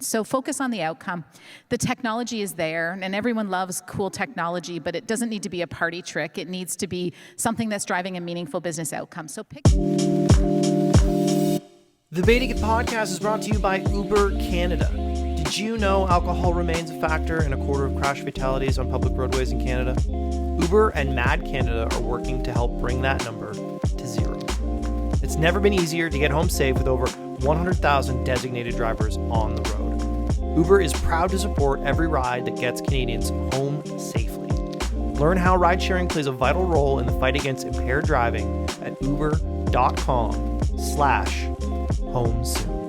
So focus on the outcome. The technology is there, and everyone loves cool technology, but it doesn't need to be a party trick. It needs to be something that's driving a meaningful business outcome. So pick. The BetaKit podcast is brought to you by Uber Canada. Did you know alcohol remains a factor in a quarter of crash fatalities on public roadways in Canada? Uber and Mad Canada are working to help bring that number to zero. It's never been easier to get home safe with over 100,000 designated drivers on the road. Uber is proud to support every ride that gets Canadians home safely. Learn how ride-sharing plays a vital role in the fight against impaired driving at uber.com/homesoon.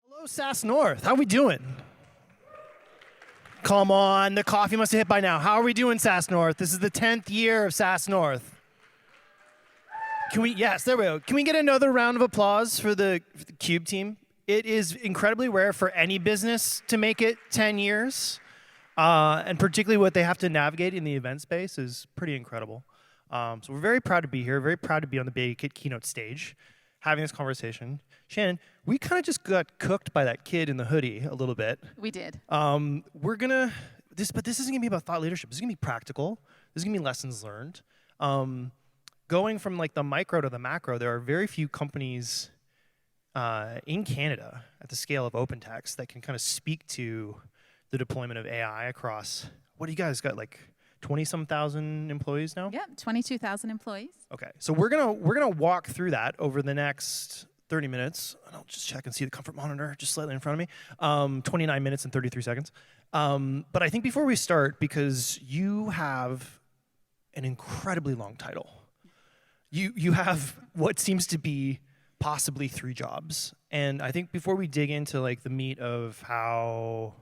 Hello, SAAS North. How we doing? Come on, the coffee must have hit by now. How are we doing, SAAS North? This is the 10th year of SAAS North. Yes, there we go. Can we get another round of applause for the Cube team? It is incredibly rare for any business to make it 10 years. And particularly what they have to navigate in the event space is pretty incredible. So we're very proud to be here, very proud to be on the BetaKit Keynote Stage, having this conversation. Shannon, we kind of just got cooked by that kid in the hoodie a little bit. We did. But this isn't gonna be about thought leadership. This is gonna be practical. This is gonna be lessons learned. Going from like the micro to the macro, there are very few companies in Canada at the scale of OpenText that can kind of speak to the deployment of AI across, what do you guys got, like 20-some thousand employees now? Yeah, 22,000 employees. Okay, so we're gonna walk through that over the next 30 minutes. And I'll just check and see the comfort monitor just slightly in front of me. 29 minutes and 33 seconds. But I think before we start, because you have an incredibly long title. You have what seems to be possibly 3 jobs. And I think before we dig into like the meat of how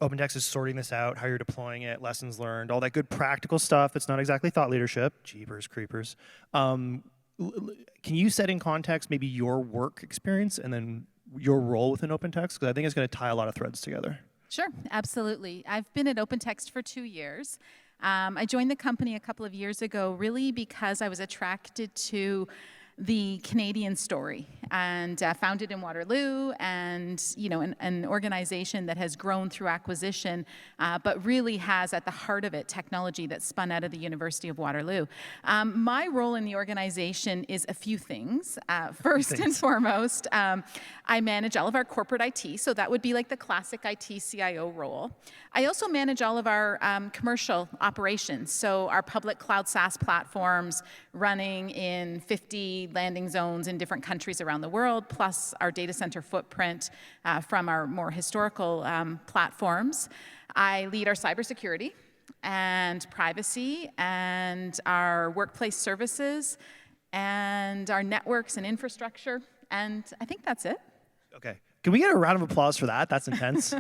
OpenText is sorting this out, how you're deploying it, lessons learned, all that good practical stuff, it's not exactly thought leadership, jeepers creepers. Can you set in context maybe your work experience and then your role within OpenText? Because I think it's going to tie a lot of threads together. Sure, absolutely. I've been at OpenText for 2 years. I joined the company a couple of years ago really because I was attracted to the Canadian story, and founded in Waterloo, and an organization that has grown through acquisition, but really has at the heart of it technology that spun out of the University of Waterloo. My role in the organization is a few things. First and foremost, I manage all of our corporate IT, so that would be like the classic IT CIO role. I also manage all of our commercial operations, so our public cloud SaaS platforms running in 50 landing zones in different countries around the world, plus our data center footprint from our more historical platforms. I lead our cybersecurity and privacy and our workplace services and our networks and infrastructure, and I think that's it. Okay, can we get a round of applause for that? That's intense.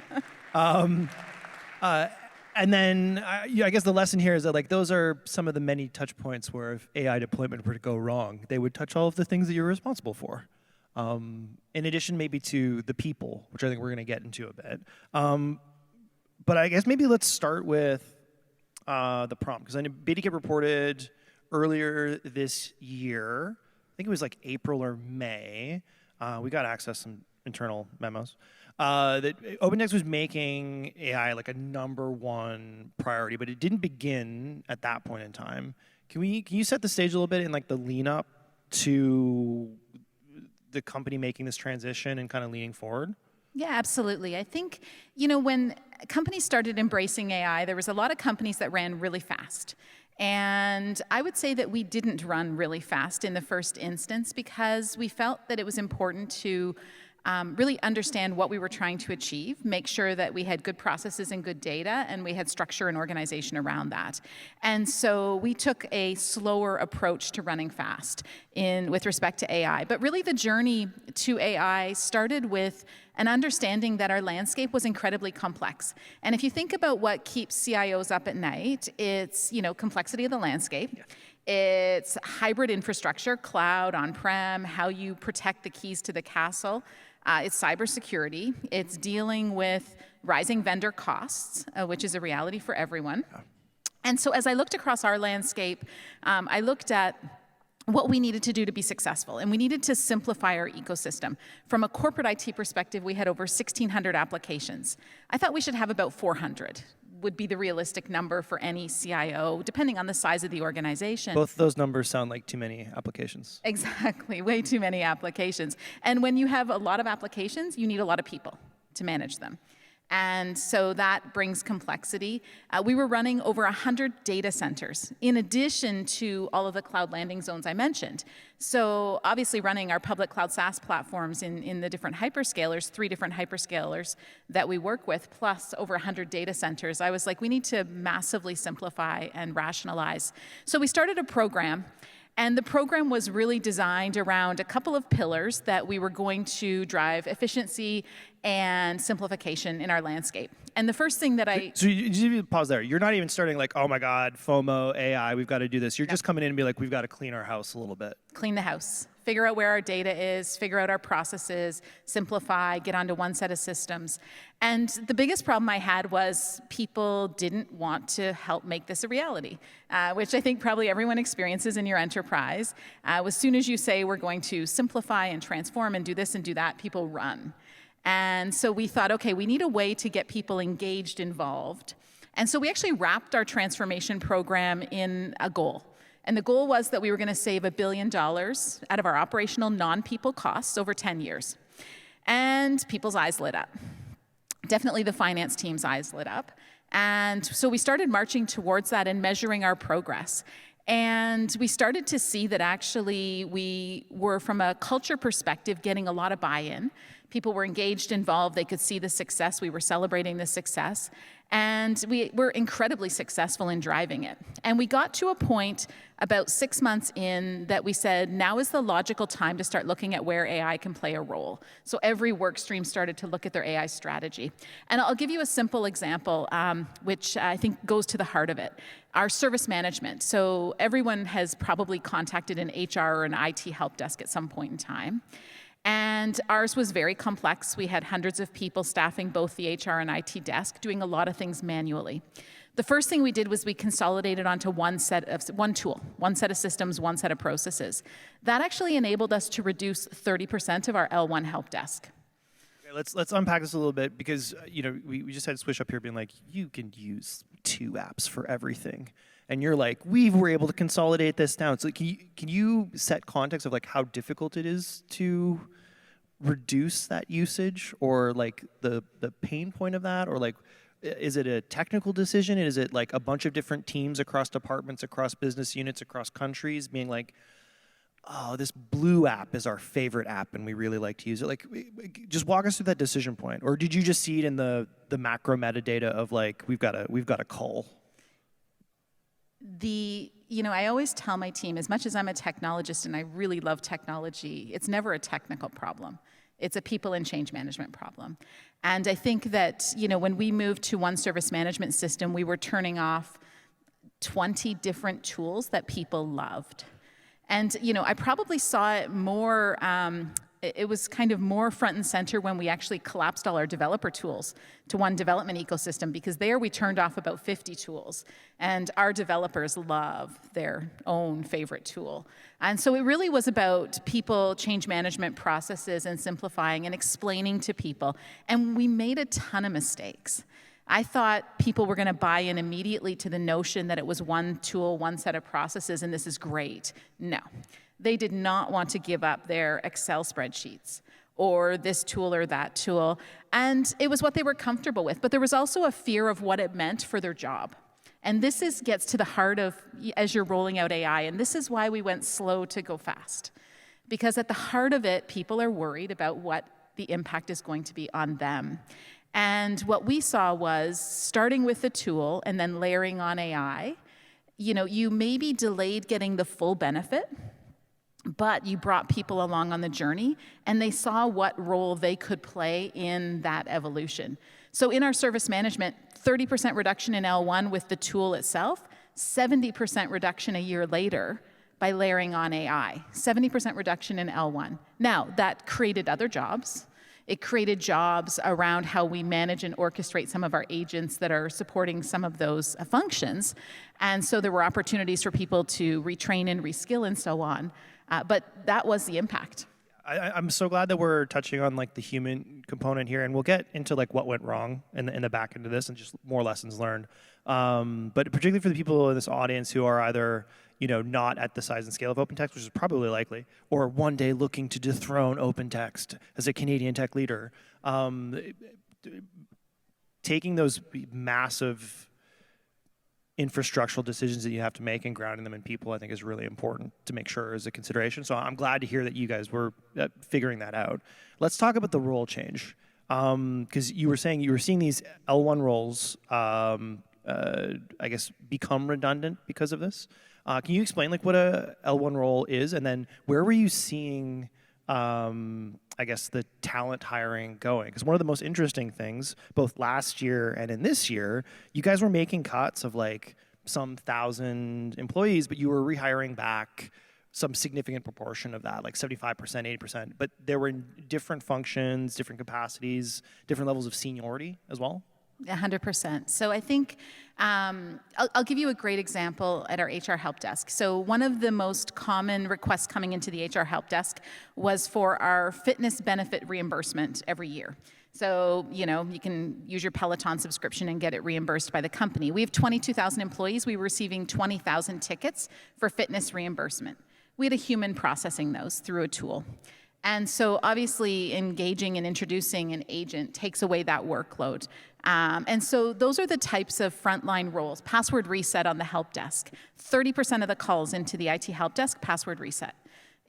And then I guess the lesson here is that like those are some of the many touch points where if AI deployment were to go wrong, they would touch all of the things that you're responsible for. In addition maybe to the people, which I think we're going to get into a bit. But I guess maybe let's start with the prompt, because I know BetaKit reported earlier this year, I think it was like April or May, we got access to some internal memos, that OpenText was making AI like a #1 priority, but it didn't begin at that point in time. Can you set the stage a little bit in like the lean up to the company making this transition and kind of leaning forward? Yeah, absolutely. I think, when companies started embracing AI, there was a lot of companies that ran really fast. And I would say that we didn't run really fast in the first instance because we felt that it was important to really understand what we were trying to achieve, make sure that we had good processes and good data, and we had structure and organization around that. And so we took a slower approach to running fast with respect to AI. But really the journey to AI started with an understanding that our landscape was incredibly complex. And if you think about what keeps CIOs up at night, it's complexity of the landscape. Yeah. It's hybrid infrastructure, cloud, on-prem, how you protect the keys to the castle. It's cybersecurity. It's dealing with rising vendor costs, which is a reality for everyone. Yeah. And so as I looked across our landscape, I looked at what we needed to do to be successful. And we needed to simplify our ecosystem. From a corporate IT perspective, we had over 1,600 applications. I thought we should have about 400, would be the realistic number for any CIO, depending on the size of the organization. Both those numbers sound like too many applications. Exactly, way too many applications. And when you have a lot of applications, you need a lot of people to manage them. And so that brings complexity. We were running over 100 data centers, in addition to all of the cloud landing zones I mentioned. So obviously running our public cloud SaaS platforms in the different hyperscalers, 3 different hyperscalers that we work with, plus over 100 data centers, I was like, we need to massively simplify and rationalize. So we started a program. And the program was really designed around a couple of pillars that we were going to drive efficiency and simplification in our landscape. And the first thing that So you pause there. You're not even starting like, oh my God, FOMO, AI, we've got to do this. You're just coming in and be like, we've got to clean our house a little bit. Clean the house. Figure out where our data is, figure out our processes, simplify, get onto one set of systems. And the biggest problem I had was people didn't want to help make this a reality, which I think probably everyone experiences in your enterprise. As soon as you say we're going to simplify and transform and do this and do that, people run. And so we thought, okay, we need a way to get people engaged, involved. And so we actually wrapped our transformation program in a goal. And the goal was that we were going to save $1 billion out of our operational non-people costs over 10 years. And people's eyes lit up. Definitely the finance team's eyes lit up. And so we started marching towards that and measuring our progress. And we started to see that actually we were, from a culture perspective, getting a lot of buy-in. People were engaged, involved. They could see the success. We were celebrating the success. And we were incredibly successful in driving it. And we got to a point about 6 months in that we said, now is the logical time to start looking at where AI can play a role. So every work stream started to look at their AI strategy. And I'll give you a simple example, which I think goes to the heart of it. Our service management. So everyone has probably contacted an HR or an IT help desk at some point in time. And ours was very complex. We had hundreds of people staffing both the HR and IT desk, doing a lot of things manually. The first thing we did was we consolidated onto one tool, one set of systems, one set of processes. That actually enabled us to reduce 30% of our L1 help desk. Okay, let's unpack this a little bit, because we just had Swish up here being like, you can use 2 apps for everything. And you're like, we were able to consolidate this down. So can you set context of like how difficult it is to reduce that usage, or like the pain point of that, or like, is it a technical decision? Is it like a bunch of different teams across departments, across business units, across countries being like, oh, this blue app is our favorite app and we really like to use it? Like, just walk us through that decision point. Or did you just see it in the macro metadata of like, we've got a cull? I always tell my team, as much as I'm a technologist and I really love technology, it's never a technical problem. It's a people and change management problem. And I think that, when we moved to one service management system, we were turning off 20 different tools that people loved. And, I probably saw it more, it was kind of more front and center when we actually collapsed all our developer tools to one development ecosystem, because there we turned off about 50 tools. And our developers love their own favorite tool. And so it really was about people, change management processes, and simplifying and explaining to people. And we made a ton of mistakes. I thought people were going to buy in immediately to the notion that it was one tool, one set of processes, and this is great. No. They did not want to give up their Excel spreadsheets or this tool or that tool. And it was what they were comfortable with. But there was also a fear of what it meant for their job. And this gets to the heart of, as you're rolling out AI, and this is why we went slow to go fast. Because at the heart of it, people are worried about what the impact is going to be on them. And what we saw was, starting with the tool and then layering on AI, you maybe delayed getting the full benefit, but you brought people along on the journey, and they saw what role they could play in that evolution. So in our service management, 30% reduction in L1 with the tool itself, 70% reduction a year later by layering on AI, 70% reduction in L1. Now, that created other jobs. It created jobs around how we manage and orchestrate some of our agents that are supporting some of those functions. And so there were opportunities for people to retrain and reskill and so on. But that was the impact. I'm so glad that we're touching on like the human component here, and we'll get into like what went wrong in the back end of this and just more lessons learned. But particularly for the people in this audience who are either not at the size and scale of OpenText, which is probably likely, or one day looking to dethrone OpenText as a Canadian tech leader, taking those massive infrastructural decisions that you have to make and grounding them in people, I think is really important to make sure is a consideration. So I'm glad to hear that you guys were figuring that out. Let's talk about the role change. Because you were saying you were seeing these L1 roles, I guess, become redundant because of this. Can you explain like what a L1 role is, and then where were you seeing, I guess, the talent hiring going? Because one of the most interesting things, both last year and in this year, you guys were making cuts of like some 1,000 employees, but you were rehiring back some significant proportion of that, like 75%, 80%. But there were different functions, different capacities, different levels of seniority as well. 100%. So I think I'll give you a great example at our HR help desk. So one of the most common requests coming into the HR help desk was for our fitness benefit reimbursement every year. So, you can use your Peloton subscription and get it reimbursed by the company. We have 22,000 employees. We were receiving 20,000 tickets for fitness reimbursement. We had a human processing those through a tool. And so obviously engaging and introducing an agent takes away that workload. And so those are the types of frontline roles. Password reset on the help desk. 30% of the calls into the IT help desk, password reset.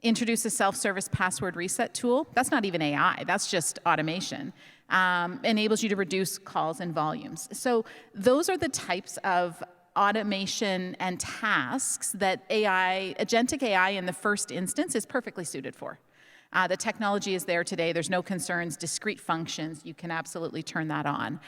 Introduce a self-service password reset tool. That's not even AI, that's just automation. Enables you to reduce calls and volumes. So those are the types of automation and tasks that agentic AI in the first instance is perfectly suited for. The technology is there today. There's no concerns. Discrete functions, you can absolutely turn that on.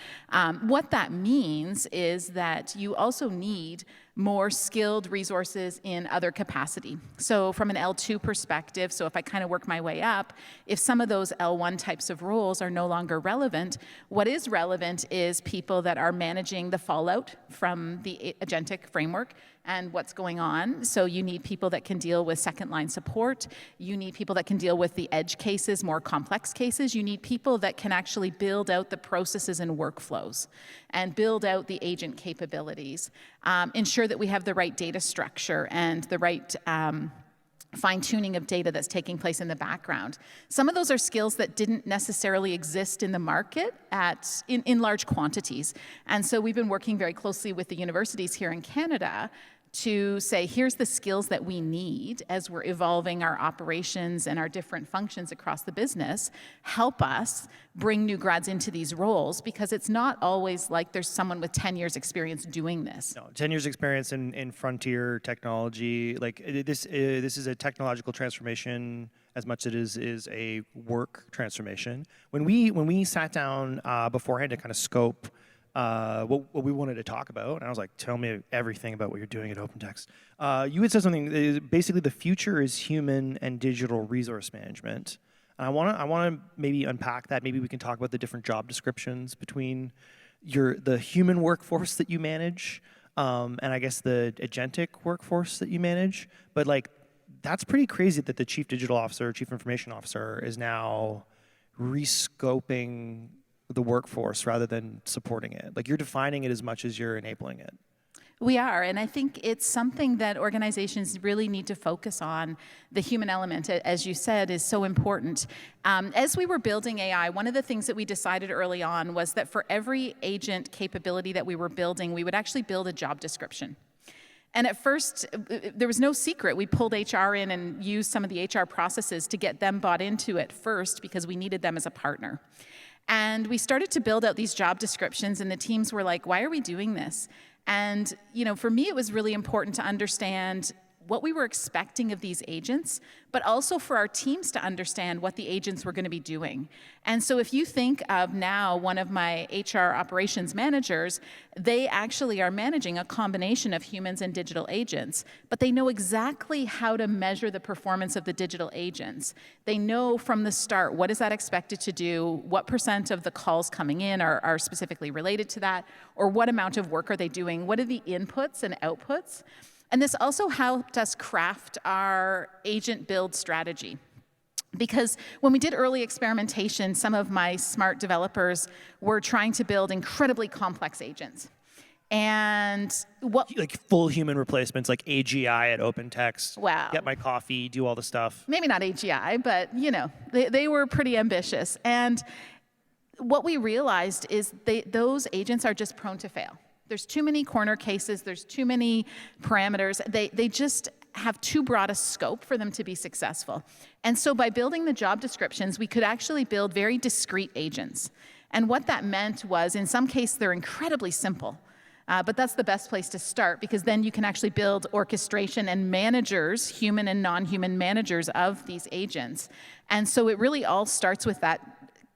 What that means is that you also need more skilled resources in other capacity. So from an L2 perspective, so if I kind of work my way up, if some of those L1 types of roles are no longer relevant, what is relevant is people that are managing the fallout from the agentic framework and what's going on. So you need people that can deal with second line support. You need people that can deal with the edge cases, more complex cases. You need people that can actually build out the processes and workflows and build out the agent capabilities. Ensure that we have the right data structure and the right fine-tuning of data that's taking place in the background. Some of those are skills that didn't necessarily exist in the market in large quantities. And so we've been working very closely with the universities here in Canada to say, here's the skills that we need as we're evolving our operations and our different functions across the business. Help us bring new grads into these roles, because it's not always like there's someone with 10 years experience doing this. No, 10 years experience in frontier technology. Like this is a technological transformation as much as it is a work transformation. When we sat down beforehand to kind of scope what we wanted to talk about, and I was like, tell me everything about what you're doing at OpenText. You had said something, basically the future is human and digital resource management. And I want to maybe unpack that. Maybe we can talk about the different job descriptions between the human workforce that you manage and I guess the agentic workforce that you manage. But like, that's pretty crazy that the chief digital officer, chief information officer is now rescoping the workforce rather than supporting it. Like, you're defining it as much as you're enabling it. We are, and I think it's something that organizations really need to focus on. The human element, as you said, is so important. As we were building AI, one of the things that we decided early on was that for every agent capability that we were building, we would actually build a job description. And at first, there was no secret. We pulled HR in and used some of the HR processes to get them bought into it first, because we needed them as a partner. And we started to build out these job descriptions, and the teams were like, why are we doing this? And for me, it was really important to understand what we were expecting of these agents, but also for our teams to understand what the agents were going to be doing. And so if you think of now one of my HR operations managers, they actually are managing a combination of humans and digital agents, but they know exactly how to measure the performance of the digital agents. They know from the start, what is that expected to do, what % of the calls coming in are specifically related to that, or what amount of work are they doing, what are the inputs and outputs. And this also helped us craft our agent build strategy. Because when we did early experimentation, some of my smart developers were trying to build incredibly complex agents. And what... Like full human replacements, like AGI at OpenText. Wow. Get my coffee, do all the stuff. Maybe not AGI, but they were pretty ambitious. And what we realized is those agents are just prone to fail. There's too many corner cases, there's too many parameters. They just have too broad a scope for them to be successful. And so by building the job descriptions, we could actually build very discrete agents. And what that meant was, in some cases, they're incredibly simple. But that's the best place to start, because then you can actually build orchestration and managers, human and non-human managers of these agents. And so it really all starts with that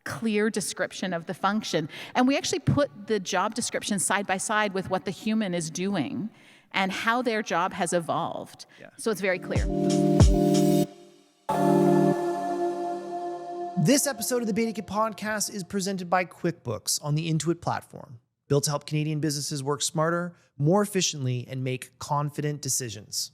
clear description of the function. And we actually put the job description side by side with what the human is doing and how their job has evolved. Yeah. So it's very clear. This episode of the BetaKit podcast is presented by QuickBooks on the Intuit platform, built to help Canadian businesses work smarter, more efficiently, and make confident decisions.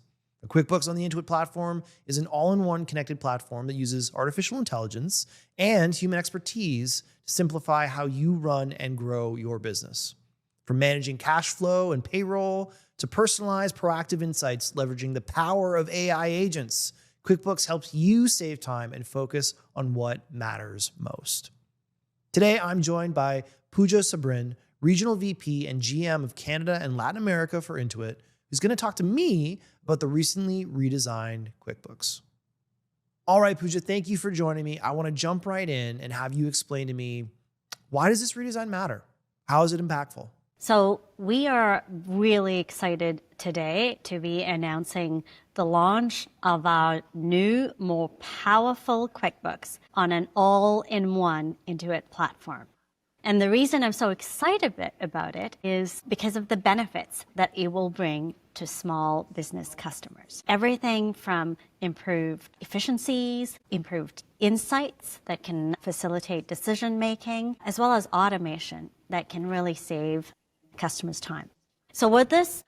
QuickBooks on the Intuit platform is an all-in-one connected platform that uses artificial intelligence and human expertise to simplify how you run and grow your business. From managing cash flow and payroll to personalized, proactive insights leveraging the power of AI agents, QuickBooks helps you save time and focus on what matters most. Today, I'm joined by Pooja Sabrin, Regional VP and GM of Canada and Latin America for Intuit, who's going to talk to me about the recently redesigned QuickBooks. All right, Pooja, thank you for joining me. I want to jump right in and have you explain to me, why does this redesign matter? How is it impactful? So we are really excited today to be announcing the launch of our new, more powerful QuickBooks on an all-in-one Intuit platform. And the reason I'm so excited about it is because of the benefits that it will bring to small business customers. Everything from improved efficiencies, improved insights that can facilitate decision making, as well as automation that can really save customers' time. So what this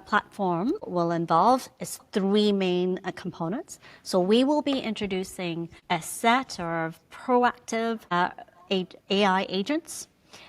platform will involve is three main components. So we will be introducing a set of proactive AI agents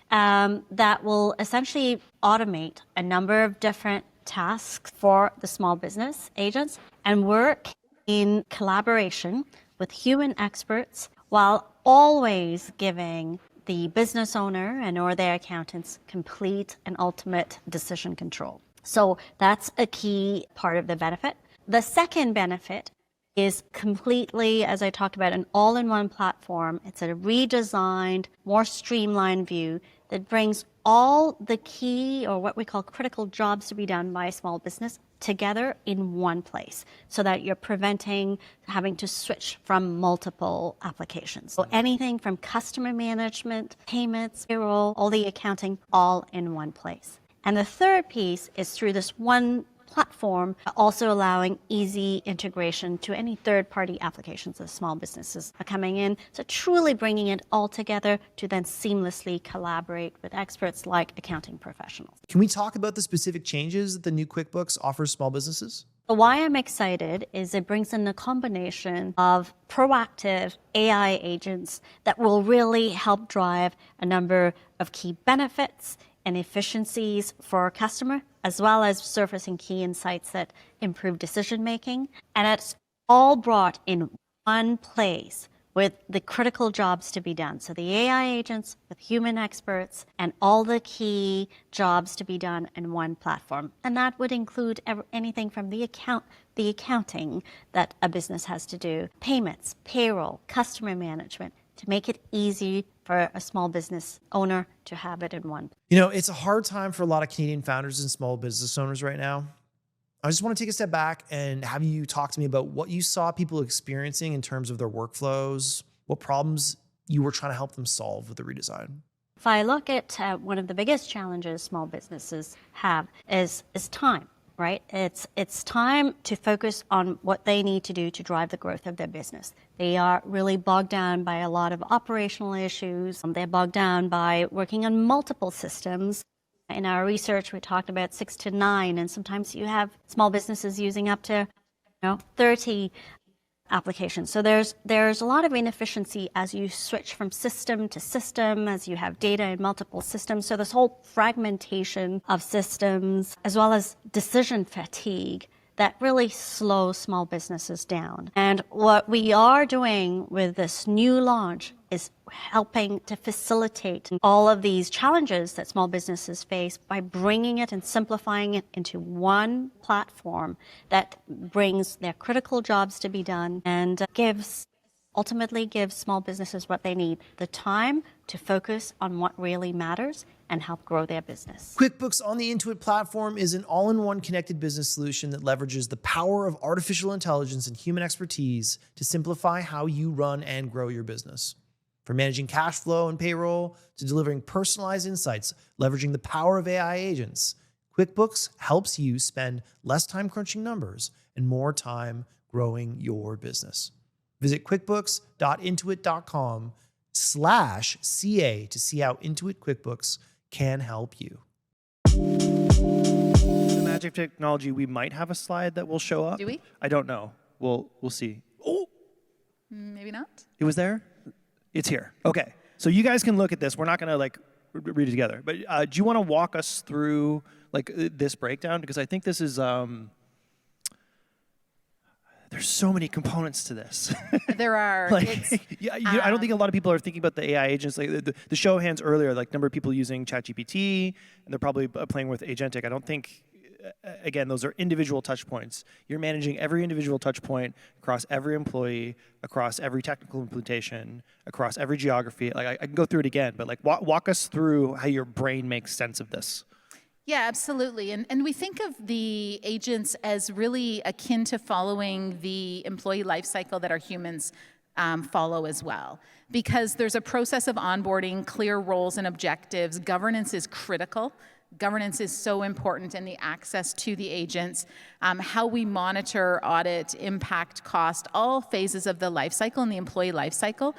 that will essentially automate a number of different tasks for the small business agents and work in collaboration with human experts while always giving the business owner and or their accountants complete and ultimate decision control. So that's a key part of the benefit. The second benefit is completely, as I talked about, an all-in-one platform. It's a redesigned, more streamlined view that brings all the key, or what we call critical jobs to be done by a small business, together in one place, so that you're preventing having to switch from multiple applications. So anything from customer management, payments, payroll, all the accounting, all in one place. And the third piece is through this one platform, also allowing easy integration to any third-party applications that small businesses are coming in. So truly bringing it all together to then seamlessly collaborate with experts like accounting professionals. Can we talk about the specific changes that the new QuickBooks offers small businesses? Why I'm excited is it brings in a combination of proactive AI agents that will really help drive a number of key benefits and efficiencies for our customer, as well as surfacing key insights that improve decision making. And it's all brought in one place with the critical jobs to be done. So the AI agents with human experts and all the key jobs to be done in one platform. And that would include anything from the accounting that a business has to do, payments, payroll, customer management, to make it easy for a small business owner to have it in one. You know, it's a hard time for a lot of Canadian founders and small business owners right now. I just want to take a step back and have you talk to me about what you saw people experiencing in terms of their workflows, what problems you were trying to help them solve with the redesign. If I look at one of the biggest challenges small businesses have is time, right? It's time to focus on what they need to do to drive the growth of their business. They are really bogged down by a lot of operational issues. They're bogged down by working on multiple systems. In our research, we talked about 6 to 9, and sometimes you have small businesses using up to 30 applications. So there's a lot of inefficiency as you switch from system to system, as you have data in multiple systems. So this whole fragmentation of systems, as well as decision fatigue, that really slows small businesses down. And what we are doing with this new launch is helping to facilitate all of these challenges that small businesses face by bringing it and simplifying it into one platform that brings their critical jobs to be done and ultimately gives small businesses what they need, the time to focus on what really matters and help grow their business. QuickBooks on the Intuit platform is an all-in-one connected business solution that leverages the power of artificial intelligence and human expertise to simplify how you run and grow your business. From managing cash flow and payroll to delivering personalized insights, leveraging the power of AI agents, QuickBooks helps you spend less time crunching numbers and more time growing your business. Visit quickbooks.intuit.com/CA to see how Intuit QuickBooks can help you. The magic technology, we might have a slide that will show up. Do we? I don't know. We'll see. Oh, Maybe not. it was there? It's here. Okay. So you guys can look at this. We're not going to read it together. But do you want to walk us through this breakdown? Because I think this is there's so many components to this. There are. I don't think a lot of people are thinking about the AI agents. Like the show of hands earlier, number of people using ChatGPT, and they're probably playing with agentic. I don't think, again, those are individual touch points. You're managing every individual touch point across every employee, across every technical implementation, across every geography. I can go through it again, but walk us through how your brain makes sense of this. Yeah, absolutely. And we think of the agents as really akin to following the employee life cycle that our humans follow as well. Because there's a process of onboarding, clear roles and objectives. Governance is critical. Governance is so important, and the access to the agents, how we monitor, audit, impact, cost, all phases of the life cycle and the employee life cycle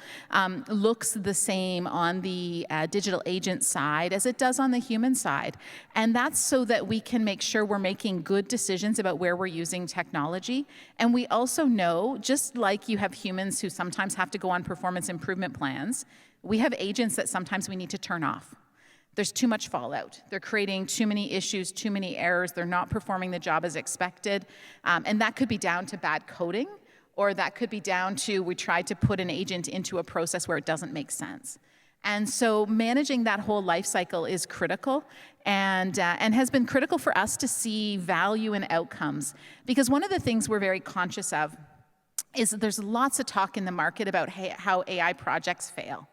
looks the same on the digital agent side as it does on the human side. And that's so that we can make sure we're making good decisions about where we're using technology. And we also know, just like you have humans who sometimes have to go on performance improvement plans, we have agents that sometimes we need to turn off. There's too much fallout. They're creating too many issues, too many errors. They're not performing the job as expected. And that could be down to bad coding, or that could be down to we tried to put an agent into a process where it doesn't make sense. And so managing that whole life cycle is critical and has been critical for us to see value and outcomes. Because one of the things we're very conscious of is that there's lots of talk in the market about how AI projects fail.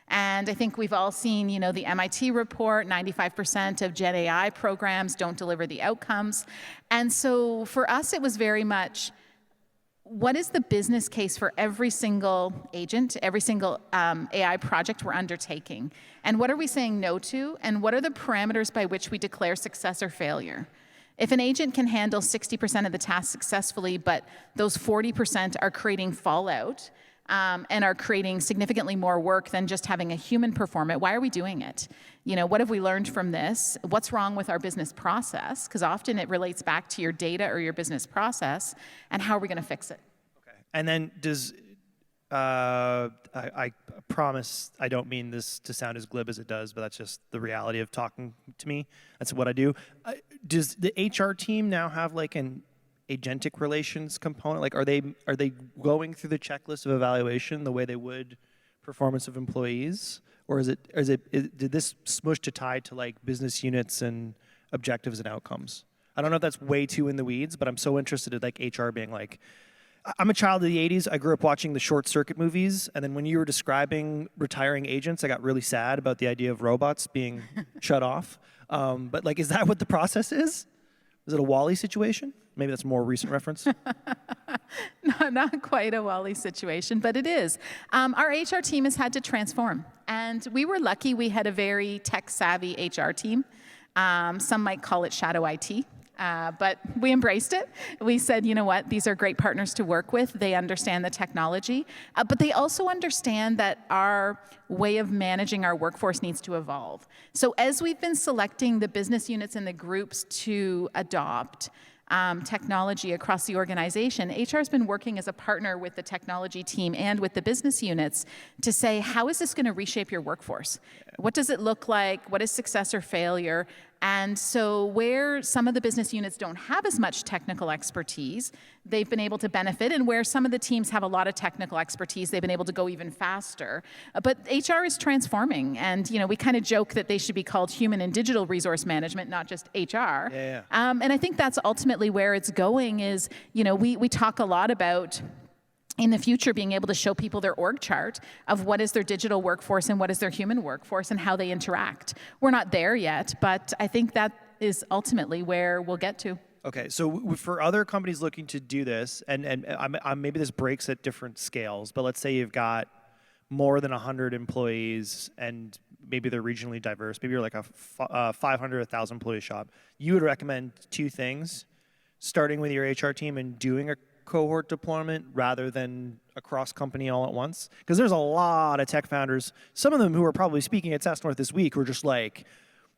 And I think we've all seen, the MIT report, 95% of Gen AI programs don't deliver the outcomes. And so for us, it was very much, what is the business case for every single agent, every single AI project we're undertaking? And what are we saying no to? And what are the parameters by which we declare success or failure? If an agent can handle 60% of the tasks successfully, but those 40% are creating fallout, and are creating significantly more work than just having a human perform it, why are we doing it? What have we learned from this? What's wrong with our business process? Because often it relates back to your data or your business process, and how are we going to fix it? Okay. And then I promise I don't mean this to sound as glib as it does, but that's just the reality of talking to me. That's what I do. Does the HR team now have an agentic relations component? Are they going through the checklist of evaluation the way they would performance of employees, or did this smush to tie to business units and objectives and outcomes? I don't know if that's way too in the weeds, but I'm so interested in HR being I'm a child of the 80s. I grew up watching the Short Circuit movies, and then when you were describing retiring agents, I got really sad about the idea of robots being shut off. But is that what the process is? Is it a Wall-E situation? Maybe that's a more recent reference. Not quite a Wally situation, but it is. Our HR team has had to transform. And we were lucky we had a very tech-savvy HR team. Some might call it shadow IT. But we embraced it. We said, you know what, these are great partners to work with. They understand the technology, but they also understand that our way of managing our workforce needs to evolve. So as we've been selecting the business units and the groups to adopt technology across the organization, HR has been working as a partner with the technology team and with the business units to say, how is this going to reshape your workforce? What does it look like? What is success or failure? And so where some of the business units don't have as much technical expertise, they've been able to benefit, and where some of the teams have a lot of technical expertise, they've been able to go even faster. But HR is transforming, and we kind of joke that they should be called human and digital resource management, not just HR. And I think that's ultimately where it's going is, we talk a lot about in the future being able to show people their org chart of what is their digital workforce and what is their human workforce and how they interact. We're not there yet, but I think that is ultimately where we'll get to. Okay, so for other companies looking to do this, and maybe this breaks at different scales, but let's say you've got more than 100 employees and maybe they're regionally diverse, maybe you're like a 500, 1,000 employee shop, you would recommend two things, starting with your HR team and doing a cohort deployment rather than across company all at once? Because there's a lot of tech founders, some of them who are probably speaking at SAAS North this week, who are just like,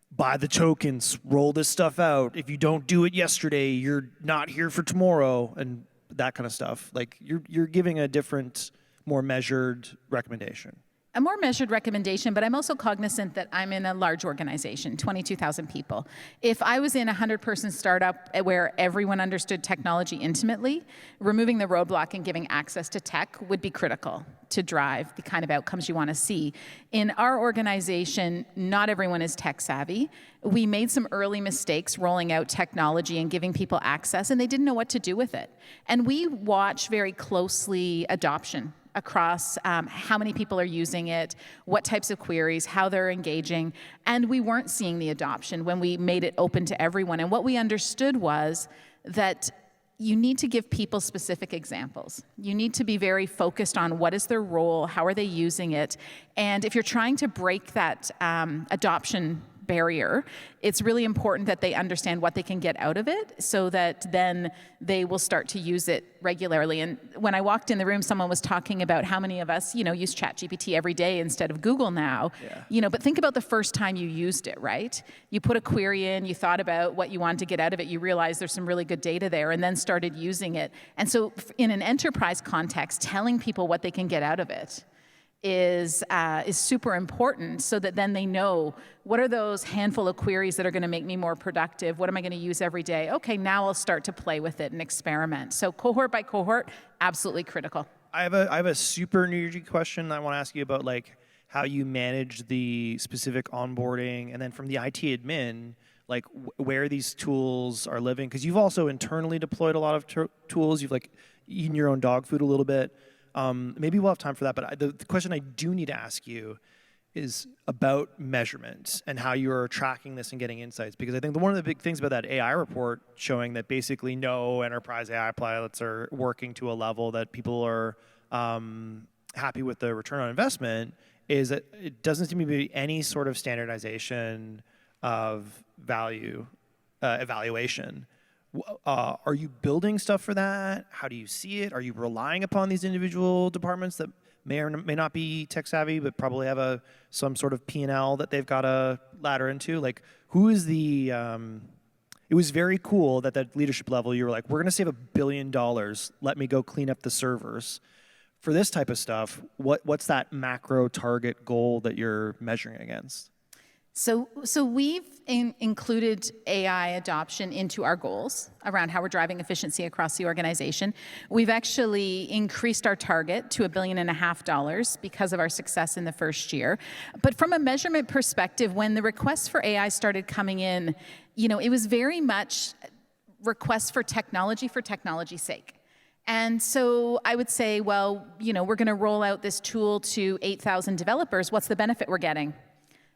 buy the tokens, roll this stuff out. If you don't do it yesterday, you're not here for tomorrow, and that kind of stuff. Like you're giving a different, more measured recommendation. A more measured recommendation, but I'm also cognizant that I'm in a large organization, 22,000 people. If I was in a 100-person startup where everyone understood technology intimately, removing the roadblock and giving access to tech would be critical to drive the kind of outcomes you want to see. In our organization, not everyone is tech savvy. We made some early mistakes rolling out technology and giving people access, and they didn't know what to do with it. And we watch very closely adoption across how many people are using it, what types of queries, how they're engaging, and we weren't seeing the adoption when we made it open to everyone. And what we understood was that you need to give people specific examples. You need to be very focused on what is their role, how are they using it, and if you're trying to break that adoption barrier, it's really important that they understand what they can get out of it so that then they will start to use it regularly. And when I walked in the room, someone was talking about how many of us, use ChatGPT every day instead of Google now. But think about the first time you used it, right? You put a query in, you thought about what you wanted to get out of it, you realized there's some really good data there, and then started using it. And so in an enterprise context, telling people what they can get out of it is super important so that then they know what are those handful of queries that are going to make me more productive, what am I going to use every day? Okay, now I'll start to play with it and experiment. So cohort by cohort, absolutely critical. I have a super nerdy question I want to ask you about, like how you manage the specific onboarding, and then from the IT admin, like where these tools are living, because you've also internally deployed a lot of tools. You've like eaten your own dog food a little bit. Maybe we'll have time for that, but the question I do need to ask you is about measurement and how you're tracking this and getting insights. Because I think one of the big things about that AI report showing that basically no enterprise AI pilots are working to a level that people are happy with the return on investment is that it doesn't seem to be any sort of standardization of value evaluation. Are you building stuff for that? How do you see it? Are you relying upon these individual departments that may or may not be tech savvy, but probably have some sort of P&L that they've got to ladder into? Like, who is the? It was very cool that at leadership level you were like, we're going to save $1 billion. Let me go clean up the servers. For this type of stuff, what's that macro target goal that you're measuring against? So we've included AI adoption into our goals around how we're driving efficiency across the organization. We've actually increased our target to $1.5 billion because of our success in the first year. But from a measurement perspective, when the requests for AI started coming in, it was very much requests for technology's sake. And so I would say, well, we're going to roll out this tool to 8,000 developers. What's the benefit we're getting?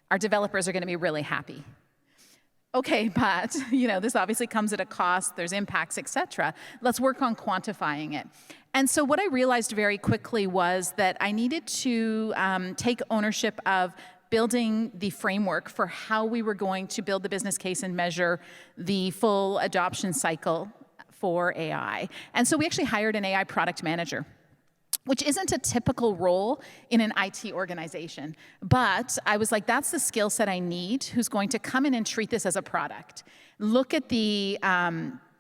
Our developers are going to be really happy. okay, but this obviously comes at a cost, there's impacts, et cetera. Let's work on quantifying it. And so what I realized very quickly was that I needed to take ownership of building the framework for how we were going to build the business case and measure the full adoption cycle for AI. And so we actually hired an AI product manager, which isn't a typical role in an IT organization. But I was like, that's the skill set I need, who's going to come in and treat this as a product. Look at the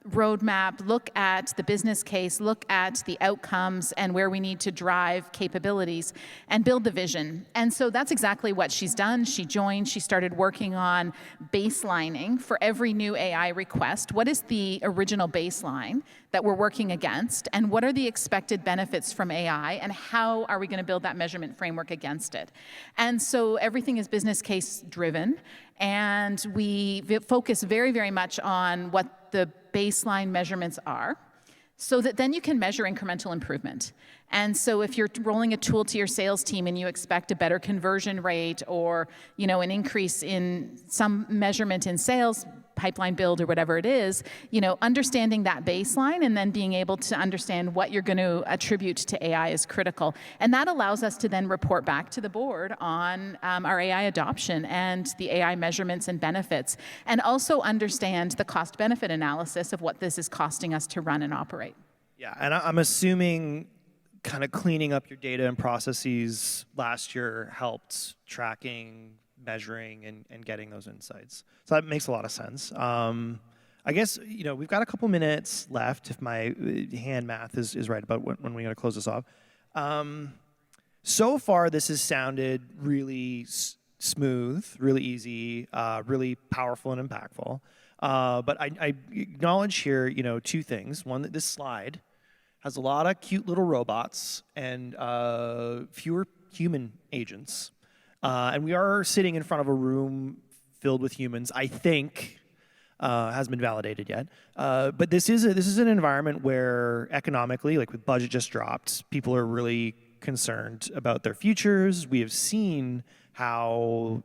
roadmap, look at the business case, look at the outcomes and where we need to drive capabilities and build the vision. And so that's exactly what she's done. She joined, she started working on baselining for every new AI request. What is the original baseline that we're working against, and what are the expected benefits from AI, and how are we going to build that measurement framework against it? And so everything is business case driven, and we focus very, very much on what the baseline measurements are, so that then you can measure incremental improvement. And so if you're rolling a tool to your sales team and you expect a better conversion rate or an increase in some measurement in sales, pipeline build or whatever it is, understanding that baseline and then being able to understand what you're going to attribute to AI is critical. And that allows us to then report back to the board on our AI adoption and the AI measurements and benefits, and also understand the cost-benefit analysis of what this is costing us to run and operate. Yeah, and I'm assuming kind of cleaning up your data and processes last year helped tracking, measuring, and getting those insights. So that makes a lot of sense. I guess, we've got a couple minutes left if my hand math is right about when we're going to close this off. So far, this has sounded really smooth, really easy, really powerful and impactful. But I acknowledge here, two things. One, that this slide has a lot of cute little robots and fewer human agents. And we are sitting in front of a room filled with humans, I think. Hasn't been validated yet. But this is an environment where economically, like with budget just dropped, people are really concerned about their futures. We have seen how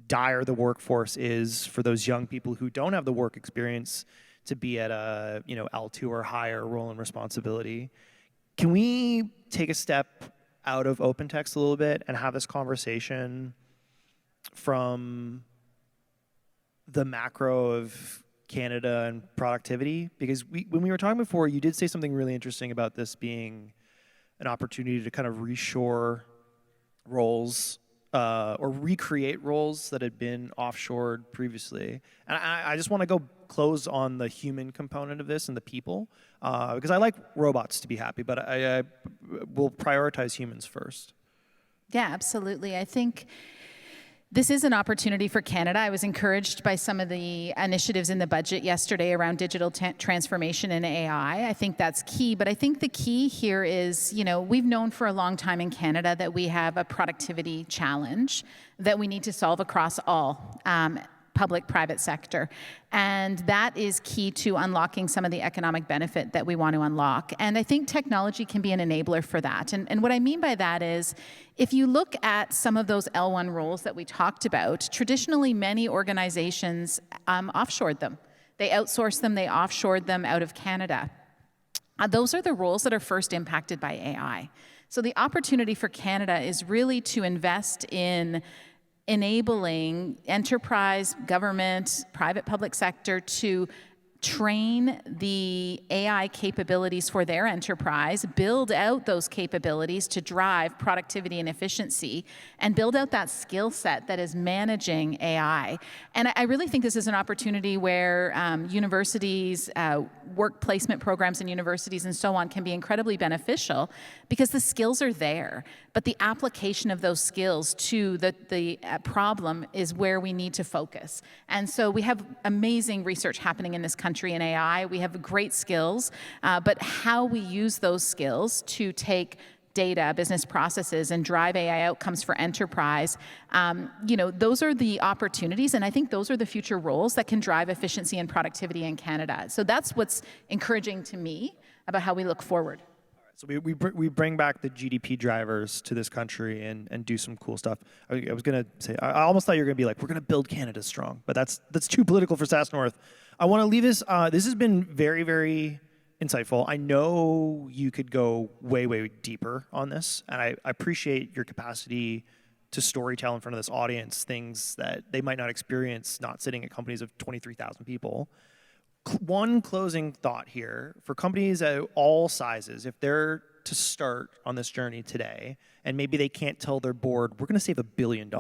dire the workforce is for those young people who don't have the work experience to be at a L2 or higher role and responsibility. Can we take a step out of OpenText a little bit and have this conversation from the macro of Canada and productivity? Because when we were talking before, you did say something really interesting about this being an opportunity to kind of reshore roles or recreate roles that had been offshored previously. And I just want to go close on the human component of this and the people, because I like robots to be happy, but I will prioritize humans first. Yeah, absolutely. I think this is an opportunity for Canada. I was encouraged by some of the initiatives in the budget yesterday around digital transformation and AI. I think that's key, but I think the key here is, we've known for a long time in Canada that we have a productivity challenge that we need to solve across all public-private sector. And that is key to unlocking some of the economic benefit that we want to unlock. And I think technology can be an enabler for that. And what I mean by that is, if you look at some of those L1 roles that we talked about, traditionally many organizations offshored them. They outsourced them, they offshored them out of Canada. Those are the roles that are first impacted by AI. So the opportunity for Canada is really to invest in enabling enterprise, government, private public sector to train the AI capabilities for their enterprise, build out those capabilities to drive productivity and efficiency, and build out that skill set that is managing AI. And I really think this is an opportunity where universities, work placement programs in universities and so on can be incredibly beneficial because the skills are there, but the application of those skills to the problem is where we need to focus. And so we have amazing research happening in this country in AI. We have great skills, but how we use those skills to take data, business processes, and drive AI outcomes for enterprise, those are the opportunities, and I think those are the future roles that can drive efficiency and productivity in Canada. So that's what's encouraging to me about how we look forward. So we bring back the GDP drivers to this country and do some cool stuff. I was gonna say, I almost thought you were gonna be like, we're gonna build Canada strong, but that's too political for SAAS North. I want to leave this. This has been very, very insightful. I know you could go way, way deeper on this, and I appreciate your capacity to storytell in front of this audience things that they might not experience not sitting at companies of 23,000 people. One closing thought here for companies at all sizes, if they're to start on this journey today, and maybe they can't tell their board, we're going to save $1 billion.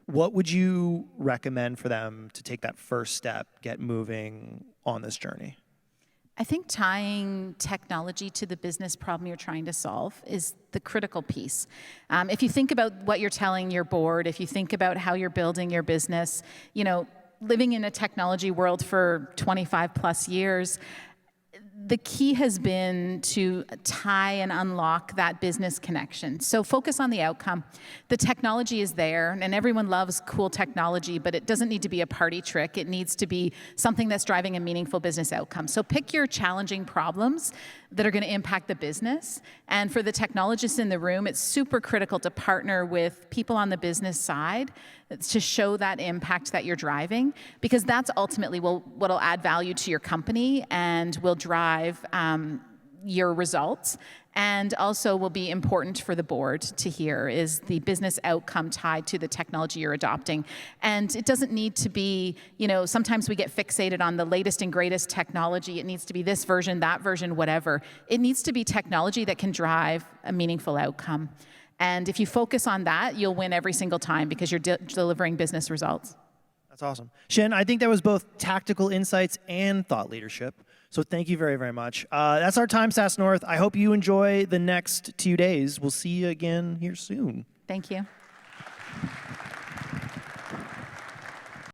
What would you recommend for them to take that first step, get moving on this journey? I think tying technology to the business problem you're trying to solve is the critical piece. If you think about what you're telling your board, if you think about how you're building your business, living in a technology world for 25 plus years, the key has been to tie and unlock that business connection. So focus on the outcome. The technology is there, and everyone loves cool technology, but it doesn't need to be a party trick. It needs to be something that's driving a meaningful business outcome. So pick your challenging problems that are going to impact the business. And for the technologists in the room, it's super critical to partner with people on the business side to show that impact that you're driving, because that's ultimately what'll add value to your company and will drive your results, and also will be important for the board to hear is the business outcome tied to the technology you're adopting. And it doesn't need to be, sometimes we get fixated on the latest and greatest technology. It needs to be this version, that version, whatever. It needs to be technology that can drive a meaningful outcome. And if you focus on that, you'll win every single time because you're delivering business results. That's awesome. Shen, I think that was both tactical insights and thought leadership. So thank you very, very much. That's our time, SAAS North. I hope you enjoy the next 2 days. We'll see you again here soon. Thank you.